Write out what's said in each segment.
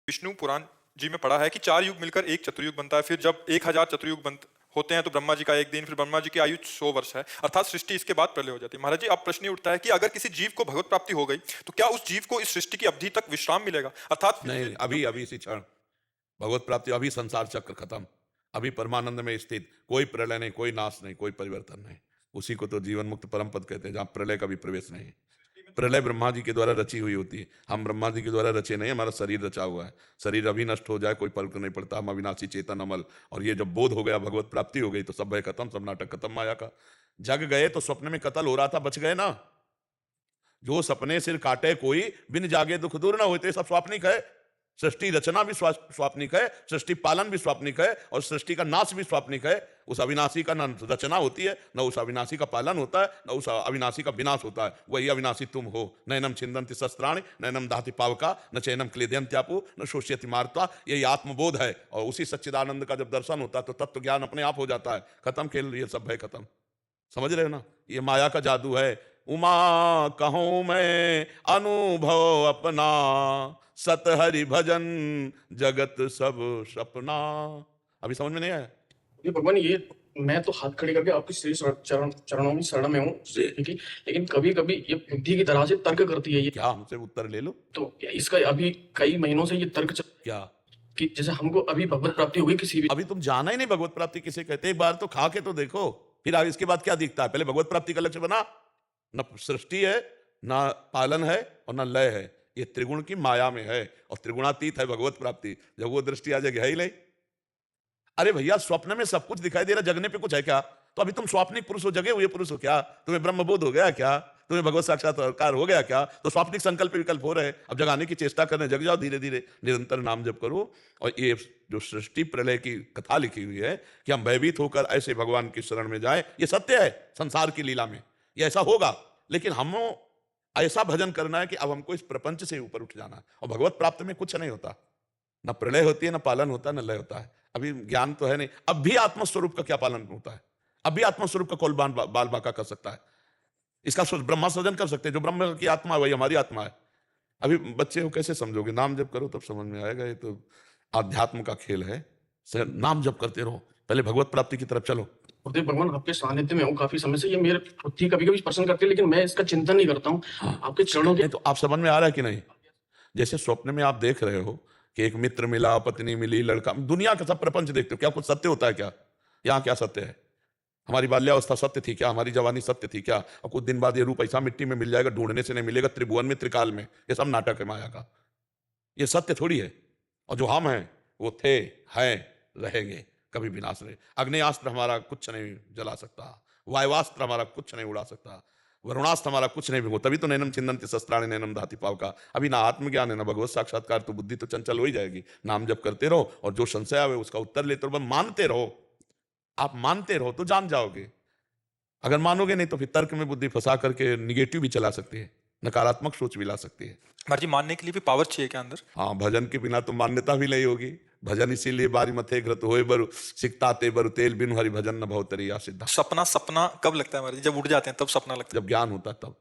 विष्णु पुराण जी में पढ़ा है कि 4 युग मिलकर एक चतुर्युग बनता है। फिर जब 1000 चतुर्युग बन होते हैं तो ब्रह्मा जी का एक दिन, फिर ब्रह्मा जी की आयु 100 वर्ष है, अर्थात सृष्टि इसके बाद प्रलय हो जाती है। महाराज जी, अब प्रश्न ये उठता है कि अगर किसी जीव को भगवत प्राप्ति हो गई तो क्या उस जीव को इस सृष्टि की अवधि तक विश्राम मिलेगा, अर्थात फिर नहीं, से जो अभी अभी इसी क्षण भगवत प्राप्ति, अभी संसार चक्र खत्म, अभी परमानंद में स्थित, कोई प्रलय नहीं, कोई नाश नहीं, कोई परिवर्तन नहीं। उसी को तो जीवन मुक्त परम पद कहते हैं, जहां प्रलय का भी प्रवेश नहीं है। सृष्टि में प्रलय ब्रह्मा जी के द्वारा रची हुई होती है, हम ब्रह्मा जी के द्वारा रचे नहीं, हमारा शरीर रचा हुआ है। शरीर अभी नष्ट हो जाए कोई फर्क नहीं पड़ता, हम अविनाशी चेतन अमल। और ये जब बोध हो गया, भगवत प्राप्ति हो गई, तो सब भय खत्म, सब नाटक खत्म माया का। जग गए तो स्वप्न में कत्ल हो रहा था, बच गए ना। जो सपने सिर काटे कोई, बिन जागे दुख दूर ना होते, सब स्वाप्निक है। सृष्टि रचना भी स्वाप्निक है, सृष्टि पालन भी स्वाप्निक है, और सृष्टि का नाश भी स्वाप्निक है। उस अविनाशी का न रचना होती है, न उस अविनाशी का पालन होता है, न उस अविनाशी का विनाश होता है। वही अविनाशी तुम हो। नैनम छिंदन्ति शस्त्राणि, नैनम दाति पावका, न चैनम क्लेदयन्त्यापु, न शोष्यति मार्ता। यही आत्मबोध है, और उसी सच्चिदानंद का जब दर्शन होता है तो तत्व ज्ञान अपने आप हो जाता है। खत्म खेल, ये सब है खत्म। समझ रहे हो ना, ये माया का जादू है। उमा कहूं मैं अनुभव अपना, सत हरि भजन जगत सब सपना। अभी समझ में नहीं आया? ये भगवान, ये मैं तो हाथ खड़े करके आपके श्री चरणों की शरण में हूँ, ठीक है। लेकिन कभी कभी ये बुद्धि की तरह से तर्क करती है ये। क्या हमसे उत्तर ले लो। तो इसका अभी कई महीनों से ये तर्क चल क्या कि जैसे हमको अभी भगवत प्राप्ति हो गई किसी भी। अभी तुम जाना ही नहीं भगवत प्राप्ति किसे कहते? एक बार तो खा के तो देखो, फिर आगे इसके बाद क्या दिखता है। पहले भगवत प्राप्ति का लक्ष्य बना। न सृष्टि है, न पालन है, और न लय है। ये त्रिगुण की माया में है, और त्रिगुणातीत है भगवत प्राप्ति। जब वो दृष्टि आ जाएगी, है ही नहीं। अरे भैया, स्वप्न में सब कुछ दिखाई दे रहा, जगने पे कुछ है क्या? तो अभी तुम स्वाप्निक पुरुष हो, जगे हुए पुरुष हो क्या? तुम्हें ब्रह्मबोध हो गया क्या? तुम्हें भगवत साक्षात्कार हो गया क्या? तो स्वाप्निक संकल्प विकल्प हो रहे हैं, अब जगाने की चेष्टा करने, जग जाओ धीरे धीरे, निरंतर नाम जप करो। और ये जो सृष्टि प्रलय की कथा लिखी हुई है कि हम भयभीत होकर ऐसे भगवान की शरण में जाए, ये सत्य है संसार की लीला में, ये ऐसा होगा। लेकिन हम ऐसा भजन करना है कि अब हमको इस प्रपंच से ऊपर उठ जाना है। और भगवत प्राप्त में कुछ नहीं होता, न प्रलय होती है, न पालन होता है, न लय होता है। अभी ज्ञान तो है नहीं। अब भी आत्मस्वरूप का क्या पालन होता है? अब भी आत्मस्वरूप का कौन बाल बाका कर सकता है? इसका ब्रह्मा सृजन कर सकते हैं। जो ब्रह्म की आत्मा है वही हमारी आत्मा है। अभी बच्चे हो, कैसे समझोगे? नाम जप करो तब समझ में आएगा। ये तो आध्यात्म का खेल है। नाम जप करते रहो, पहले भगवत प्राप्ति की तरफ चलो। गुरुदेव भगवान, आपके सानिध्य में हूँ काफी समय से। ये मेरे बुद्धि कभी कभी प्रश्न करती है, लेकिन मैं इसका चिंतन नहीं करता हूँ। आपके चरणों के नहीं तो आप समझ में आ रहा है कि नहीं? जैसे स्वप्न में आप देख रहे हो कि एक मित्र मिला, पत्नी मिली, लड़का, दुनिया का सब प्रपंच देखते हो, क्या कुछ सत्य होता है क्या? यहाँ क्या सत्य है? हमारी बाल्यावस्था सत्य थी क्या? हमारी जवानी सत्य थी क्या? और कुछ दिन बाद ये रूप ऐसा मिट्टी में मिल जाएगा, ढूंढने से नहीं मिलेगा, त्रिभुवन में, त्रिकाल में। ये सब नाटक है माया का, ये सत्य थोड़ी है। और जो हम हैं वो थे, हैं, रहेंगे, कभी विनाश नहीं। अग्नेयास्त्र हमारा कुछ नहीं जला सकता, वायुवास्त्र हमारा कुछ नहीं उड़ा सकता, वरुणास्त्र हमारा कुछ नहीं भिगो। तभी तो नैनम छिंदन्ति शस्त्राणि नैनम दाति पावका। अभी ना आत्मज्ञान है ना भगवत साक्षात्कार, तो बुद्धि तो चंचल हो ही जाएगी। नाम जप करते रहो, और जो संशय आवे उसका उत्तर लेते रहो, मानते रहो। आप मानते रहो तो जान जाओगे। अगर मानोगे नहीं तो फिर तर्क में बुद्धि फंसा करके निगेटिव भी चला सकती है, नकारात्मक सोच भी ला सकती है। महाराज जी, मानने के लिए भी पावर चाहिए क्या अंदर? हाँ, भजन के बिना तो मान्यता भी नहीं होगी। भजन इसीलिए बारी मथे घृत होए बरु, सिकता ते बरु तेल, बिनु हरि भजन न भवतरी या सिद्धा। सपना सपना कब लगता है महाराज जी? जब उठ जाते हैं तब सपना लगता जब ज्ञान होता है तब।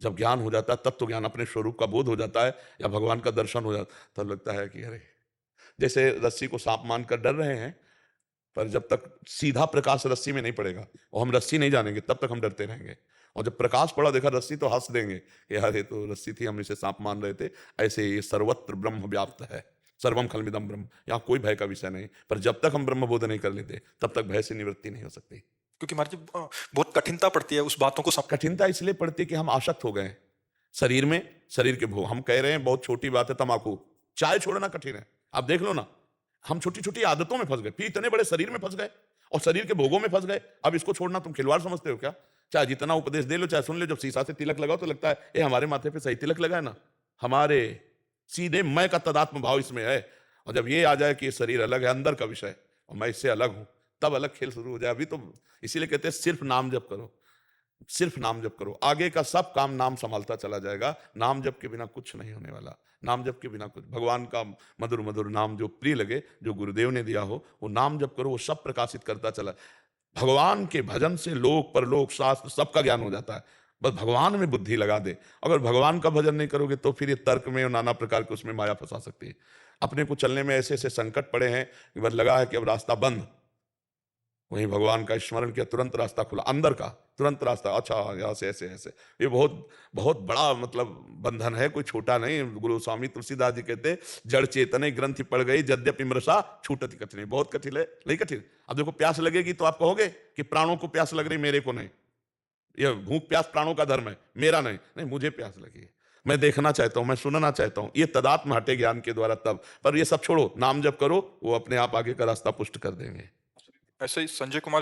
जब ज्ञान हो जाता है तब तो ज्ञान, अपने स्वरूप का बोध हो जाता है, या भगवान का दर्शन हो जाता है, तब लगता है कि अरे, जैसे रस्सी को सांप मानकर डर रहे हैं, पर जब तक सीधा प्रकाश रस्सी में नहीं पड़ेगा और हम रस्सी नहीं जानेंगे, तब तक हम डरते रहेंगे। और जब प्रकाश पड़ा, देखा रस्सी, तो हंस देंगे कि यार ये तो रस्सी थी, हम इसे सांप मान रहे थे। ऐसे ये सर्वत्र ब्रह्म व्याप्त है, सर्वम खलमिदम ब्रह्म। यहाँ कोई भय का विषय नहीं। पर जब तक हम ब्रह्म बोध नहीं कर लेते, तब तक भय से निवृत्ति नहीं हो सकती। क्योंकि महाराज जी बहुत कठिनता पड़ती है उस बातों को कठिनता इसलिए पड़ती है कि हम आसक्त हो गए हैं शरीर में, शरीर के भोग। हम कह रहे हैं बहुत छोटी बात है तंबाकू, चाय छोड़ना कठिन है। आप देख लो ना, हम छोटी छोटी आदतों में फंस गए, फिर इतने बड़े शरीर में फंस गए और शरीर के भोगों में फंस गए। अब इसको छोड़ना तुम खिलवाड़ समझते हो क्या? चाहे जितना उपदेश दे लो, चाहे सुन लो, जब शीशा से तिलक लगाओ तो लगता है ये हमारे माथे पे सही तिलक लगा है ना। हमारे सीधे मैं का तदात्म भाव इसमें है। और जब ये आ जाए कि ये शरीर अलग है, अंदर का विषय, और मैं इससे अलग हूं, तब अलग खेल शुरू हो जाए। अभी तो इसीलिए कहते हैं सिर्फ नाम जप करो, सिर्फ नाम जप करो, आगे का सब काम नाम संभालता चला जाएगा। नाम जप के बिना कुछ नहीं होने वाला। नाम जप के बिना कुछ, भगवान का मधुर मधुर नाम जो प्रिय लगे, जो गुरुदेव ने दिया हो, वो नाम जप करो, वो सब प्रकाशित करता चला। भगवान के भजन से लोक परलोक शास्त्र सबका ज्ञान हो जाता है। बस भगवान में बुद्धि लगा दे। अगर भगवान का भजन नहीं करोगे तो फिर ये तर्क में और नाना प्रकार के उसमें माया फंसा सकती है। अपने को चलने में ऐसे ऐसे संकट पड़े हैं कि बस लगा है कि अब रास्ता बंद, वहीं भगवान का स्मरण किया, तुरंत रास्ता खुला, अंदर का तुरंत रास्ता, अच्छा यहाँ से ऐसे ऐसे। ये बहुत बहुत बड़ा मतलब बंधन है, कोई छोटा नहीं। गुरु स्वामी तुलसीदास जी कहते जड़ चेतने ग्रंथि पड़ गई यद्यपि मृषा छूटति कठिन। बहुत कठिन है, नहीं कठिन। अब देखो प्यास लगेगी तो आप कहोगे कि प्राणों को प्यास लग रही, मेरे को नहीं। ये भूख प्यास प्राणों का धर्म है, मेरा नहीं। नहीं, मुझे प्यास लगी है, मैं देखना चाहता हूं, मैं सुनना चाहता हूं। ये तदात्म हटे ज्ञान के द्वारा तब। पर ये सब छोड़ो, नाम जप करो, वो अपने आप आगे का रास्ता पुष्ट कर देंगे। ऐसे ही संजय कुमार